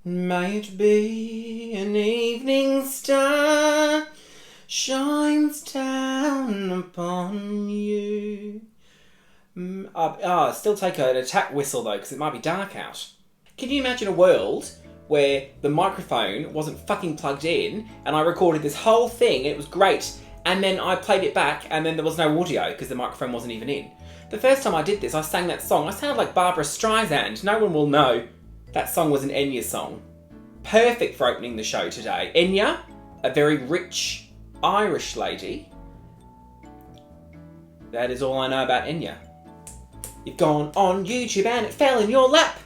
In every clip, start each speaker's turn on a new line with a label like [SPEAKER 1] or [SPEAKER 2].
[SPEAKER 1] May it be an evening star shines down upon you. Still take an attack whistle though, because it might be dark out. Can you imagine a world where the microphone wasn't fucking plugged in and I recorded this whole thing and it was great, and then I played it back and then there was no audio because the microphone wasn't even in? The first time I did this, I sang that song. I sounded like Barbara Streisand. No one will know that song was an Enya song. Perfect for opening the show today. Enya, a very rich Irish lady. That is all I know about Enya. You've gone on YouTube and it fell in your lap.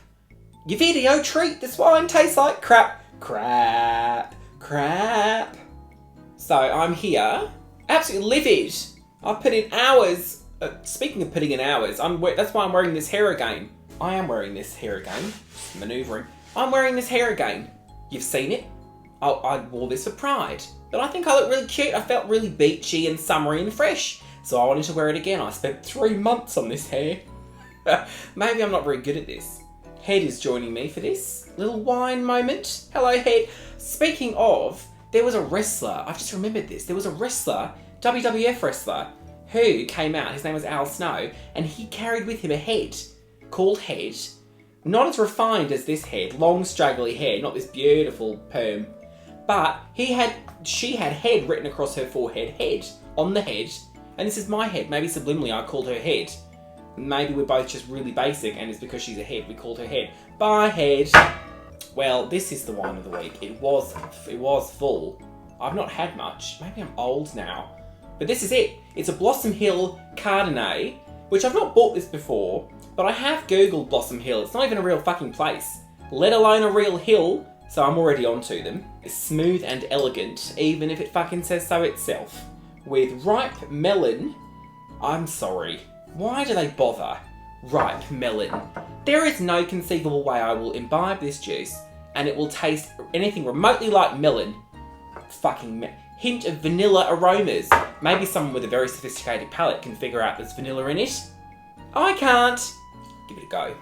[SPEAKER 1] Your video treat, this wine tastes like crap. Crap. Crap. So I'm here, absolutely livid. I've put in hours. Speaking of putting in hours, that's why I'm wearing this hair again. I am wearing this hair again. Manoeuvring. I'm wearing this hair again. You've seen it. I wore this for Pride. But I think I look really cute. I felt really beachy and summery and fresh. So I wanted to wear it again. I spent 3 months on this hair. Maybe I'm not very good at this. Head is joining me for this little wine moment. Hello, Head. Speaking of, there was a wrestler. I've just remembered this. There was a wrestler, WWF wrestler, who came out. His name was Al Snow. And he carried with him a head called Head. Not as refined as this head. Long, straggly hair. Not this beautiful perm. But she had head written across her forehead. Head on the head. And this is my head. Maybe subliminally I called her Head. Maybe we're both just really basic and it's because she's a head we called her Head. Bye, Head. Well, this is the wine of the week. It was full. I've not had much. Maybe I'm old now. But this is it. It's a Blossom Hill Chardonnay, which I've not bought this before, but I have Googled Blossom Hill. It's not even a real fucking place, let alone a real hill, so I'm already onto them. It's smooth and elegant, even if it fucking says so itself. With ripe melon. I'm sorry. Why do they bother? Ripe melon. There is no conceivable way I will imbibe this juice and it will taste anything remotely like melon. Hint of vanilla aromas. Maybe someone with a very sophisticated palate can figure out there's vanilla in it. I can't. Give it a go.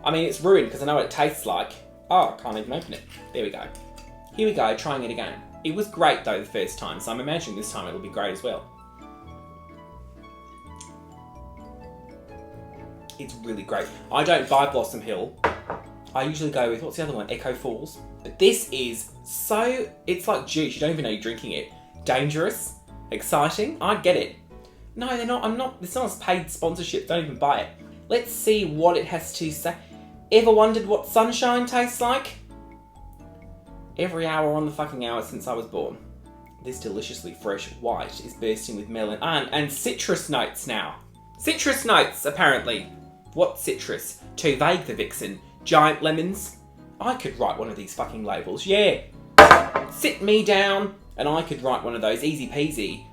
[SPEAKER 1] I mean, it's ruined because I know what it tastes like. Oh, I can't even open it. There we go. Here we go, trying it again. It was great though the first time, so I'm imagining this time it will be great as well. It's really great. I don't buy Blossom Hill. I usually go with, what's the other one? Echo Falls. But this is so, it's like juice. You don't even know you're drinking it. Dangerous. Exciting. I get it. No, they're not. It's not a paid sponsorship. Don't even buy it. Let's see what it has to say. Ever wondered what sunshine tastes like? Every hour on the fucking hour since I was born. This deliciously fresh white is bursting with melon and citrus notes now. Citrus notes, apparently. What citrus? Too vague for Vixen. Giant lemons. I could write one of these fucking labels. Yeah. Sit me down and I could write one of those. Easy peasy.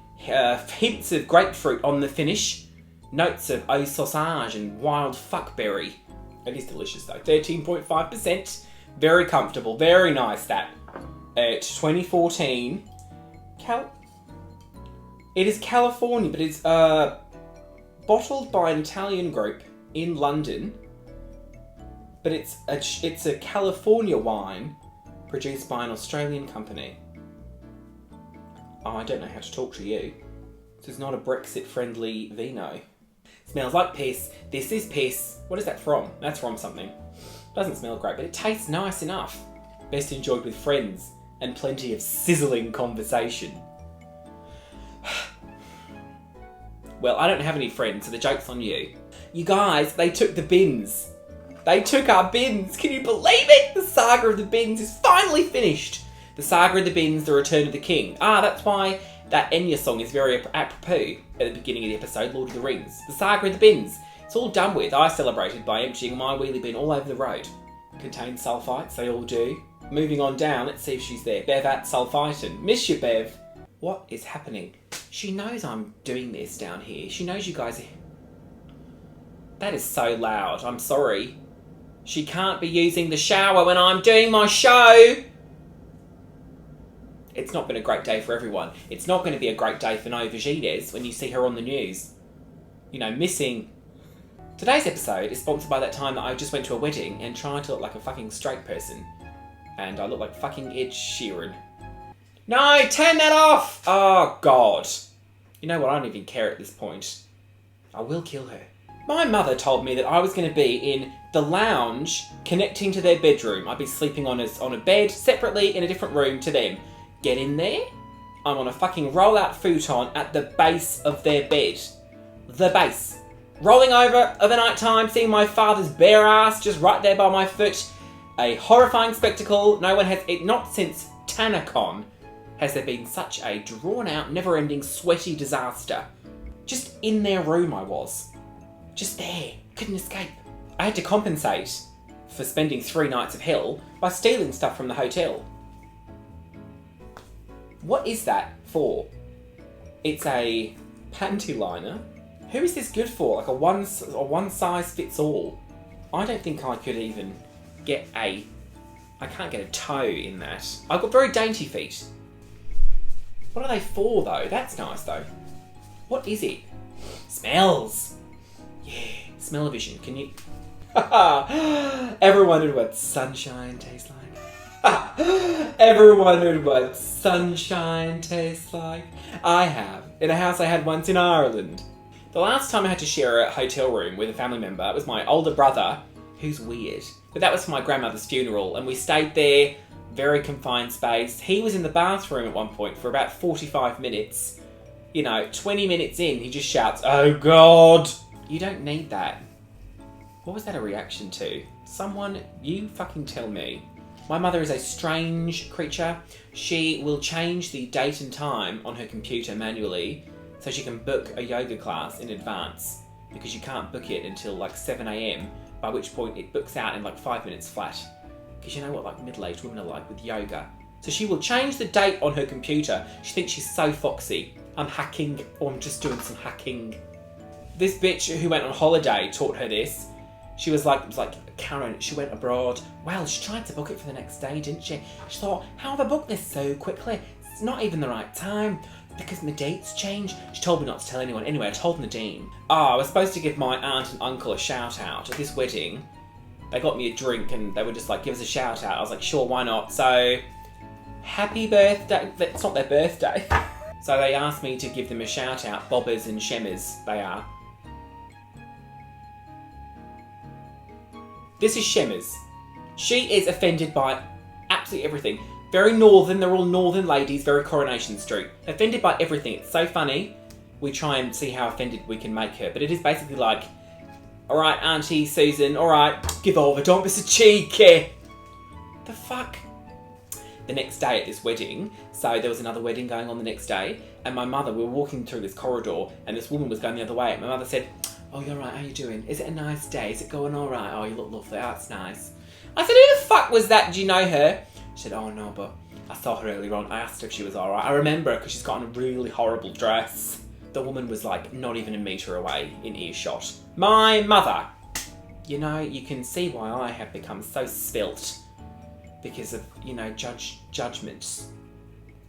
[SPEAKER 1] Hints of grapefruit on the finish. Notes of eau sausage and wild fuckberry. It is delicious though. 13.5%. Very comfortable. Very nice that. 2014. It is California, but it's bottled by an Italian group in London. But it's a California wine produced by an Australian company. Oh, I don't know how to talk to you. This is not a Brexit-friendly vino. Smells like piss. This is piss. What is that from? That's from something. Doesn't smell great, but it tastes nice enough. Best enjoyed with friends and plenty of sizzling conversation. Well, I don't have any friends, so the joke's on you. You guys, they took the bins. They took our bins. Can you believe it? The saga of the bins is finally finished. The saga of the bins, the return of the king. That's why that Enya song is very apropos at the beginning of the episode, Lord of the Rings. The saga of the bins. It's all done with. I celebrated by emptying my wheelie bin all over the road. Contains sulfites, they all do. Moving on down, let's see if she's there. Bevat Sulfiton. Miss you, Bev. What is happening? She knows I'm doing this down here. She knows you guys are... That is so loud. I'm sorry. She can't be using the shower when I'm doing my show. It's not been a great day for everyone. It's not going to be a great day for Nova Gidez when you see her on the news. You know, missing... Today's episode is sponsored by that time that I just went to a wedding and tried to look like a fucking straight person. And I look like fucking Ed Sheeran. No, turn that off! Oh, God. You know what? I don't even care at this point. I will kill her. My mother told me that I was going to be in the lounge connecting to their bedroom. I'd be sleeping on a bed separately in a different room to them. Get in there. I'm on a fucking roll-out futon at the base of their bed. The base. Rolling over at the night time, seeing my father's bare ass just right there by my foot. A horrifying spectacle. No one has, not since TanaCon, has there been such a drawn-out, never-ending, sweaty disaster. Just in their room I was. Just there. Couldn't escape. I had to compensate for spending 3 nights of hell by stealing stuff from the hotel. What is that for? It's a panty liner. Who is this good for? Like a one size fits all. I don't think I could even get I can't get a toe in that. I've got very dainty feet. What are they for though? That's nice though. What is it? Smells. Yeah, smell-o-vision. Can you... Ever wondered what sunshine tastes like? Ever wondered what sunshine tastes like? I have. In a house I had once in Ireland. The last time I had to share a hotel room with a family member, it was my older brother, who's weird. But that was for my grandmother's funeral, and we stayed there, very confined space. He was in the bathroom at one point for about 45 minutes. 20 minutes in, he just shouts, "Oh God!" You don't need that. What was that a reaction to? Someone, you fucking tell me. My mother is a strange creature. She will change the date and time on her computer manually so she can book a yoga class in advance, because you can't book it until like 7 a.m, by which point it books out in like 5 minutes flat. Because you know what like middle-aged women are like with yoga. So she will change the date on her computer. She thinks she's so foxy. I'm hacking, or I'm just doing some hacking. This bitch who went on holiday taught her this. She was like, it was like, Karen, she went abroad. Well, she tried to book it for the next day, didn't she? She thought, how have I booked this so quickly? It's not even the right time, because my date's changed. She told me not to tell anyone. Anyway, I told Nadine. I was supposed to give my aunt and uncle a shout out at this wedding. They got me a drink and they were just like, give us a shout out. I was like, sure, why not? So, happy birthday. It's not their birthday. So they asked me to give them a shout out. Bobbers and Shemmers, they are. This is Shemmers. She is offended by absolutely everything. Very northern, they're all northern ladies, very Coronation Street. Offended by everything, it's so funny. We try and see how offended we can make her. But it is basically like, alright, Auntie Susan, alright, give over, don't be so cheeky. The fuck? The next day at this wedding, so there was another wedding going on the next day, and my mother, we were walking through this corridor, and this woman was going the other way, and my mother said, "Oh, you're right, how you doing? Is it a nice day? Is it going all right? Oh, you look lovely, oh, that's nice." I said, "Who the fuck was that? Do you know her?" She said, "Oh no, but I saw her earlier on. I asked her if she was all right. I remember her because she's got on a really horrible dress." The woman was like not even a metre away in earshot. My mother. You know, you can see why I have become so svelte because of, judgments.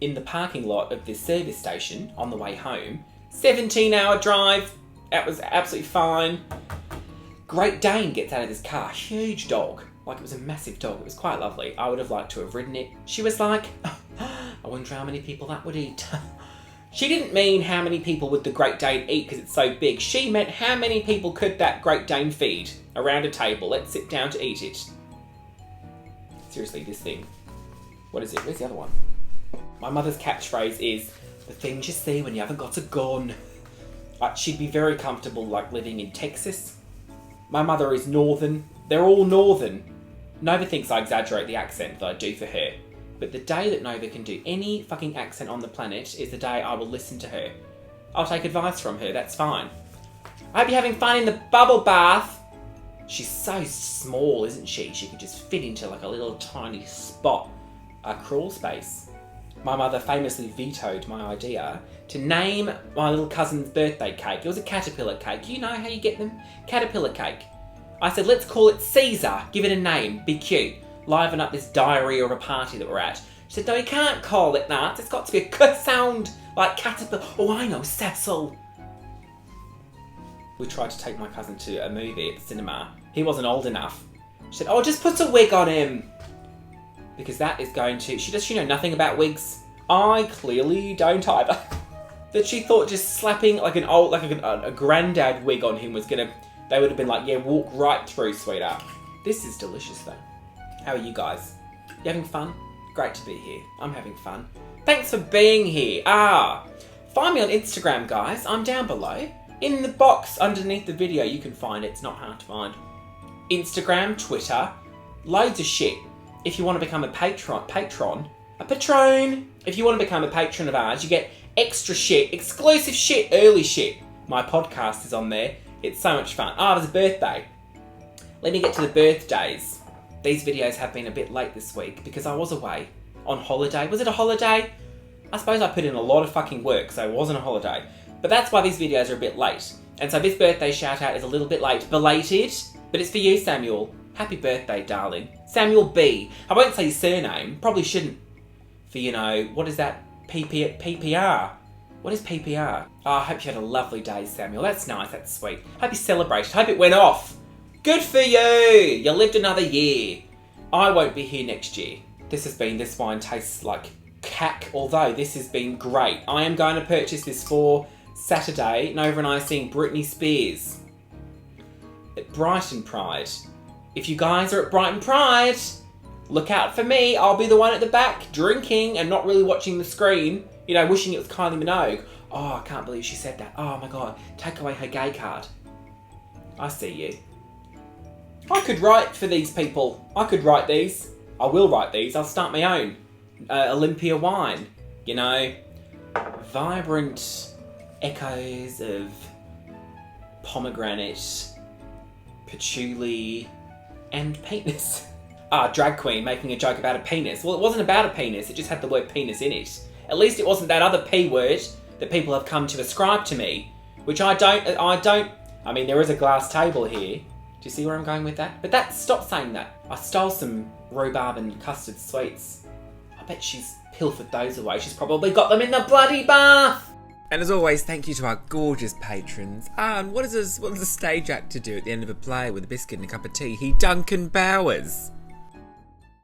[SPEAKER 1] In the parking lot of this service station on the way home, 17-hour drive, that was absolutely fine. Great Dane gets out of this car, huge dog. Like it was a massive dog, it was quite lovely. I would have liked to have ridden it. She was like, I wonder how many people that would eat. She didn't mean how many people would the Great Dane eat because it's so big. She meant how many people could that Great Dane feed around a table. Let's sit down to eat it. Seriously, this thing. What is it? Where's the other one? My mother's catchphrase is, the things you see when you haven't got a gun. She'd be very comfortable living in Texas. My mother is northern. They're all northern. Nova thinks I exaggerate the accent that I do for her. But the day that Nova can do any fucking accent on the planet is the day I will listen to her. I'll take advice from her, that's fine. I hope you're having fun in the bubble bath. She's so small, isn't she? She could just fit into a little tiny spot. A crawl space. My mother famously vetoed my idea to name my little cousin's birthday cake. It was a caterpillar cake. You know how you get them? Caterpillar cake. I said, let's call it Caesar. Give it a name. Be cute. Liven up this diarrhea of a party that we're at. She said, no, you can't call it that. It's got to be a good sound like caterpillar. Oh, I know, Cecil. We tried to take my cousin to a movie at the cinema. He wasn't old enough. She said, oh, just put a wig on him. because that is going to... Does she know nothing about wigs? I clearly don't either. That she thought just slapping like an old, like a granddad wig on him was gonna... They would have been like, yeah, walk right through, sweetheart. This is delicious though. How are you guys? You having fun? Great to be here. I'm having fun. Thanks for being here. Find me on Instagram, guys. I'm down below. In the box underneath the video, you can find it. It's not hard to find. Instagram, Twitter, loads of shit. If you want to become a patron. If you want to become a patron of ours, you get extra shit, exclusive shit, early shit. My podcast is on there. It's so much fun. It was a birthday. Let me get to the birthdays. These videos have been a bit late this week because I was away on holiday. Was it a holiday? I suppose I put in a lot of fucking work, so it wasn't a holiday. But that's why these videos are a bit late. And so this birthday shout out is a little bit late. Belated, but it's for you, Samuel. Happy birthday, darling. Samuel B. I won't say your surname. Probably shouldn't. For, you know, what is that? PPR. What is PPR? Oh, I hope you had a lovely day, Samuel. That's nice, that's sweet. Hope you celebrated. Hope it went off. Good for you! You lived another year. I won't be here next year. This wine tastes like cack, although this has been great. I am going to purchase this for Saturday. Nova and I are seeing Britney Spears at Brighton Pride. If you guys are at Brighton Pride, look out for me. I'll be the one at the back drinking and not really watching the screen. You know, wishing it was Kylie Minogue. Oh, I can't believe she said that. Oh my God, take away her gay card. I see you. I could write for these people. I could write these. I will write these. I'll start my own. Olympia wine. You know, vibrant echoes of pomegranate, patchouli, and penis. Drag queen making a joke about a penis. Well, it wasn't about a penis. It just had the word penis in it. At least it wasn't that other P word that people have come to ascribe to me, which I don't. I mean, there is a glass table here. Do you see where I'm going with that? But stop saying that. I stole some rhubarb and custard sweets. I bet she's pilfered those away. She's probably got them in the bloody bath. And as always, thank you to our gorgeous patrons. And what does a stage actor do at the end of a play with a biscuit and a cup of tea? He Duncan Bowers.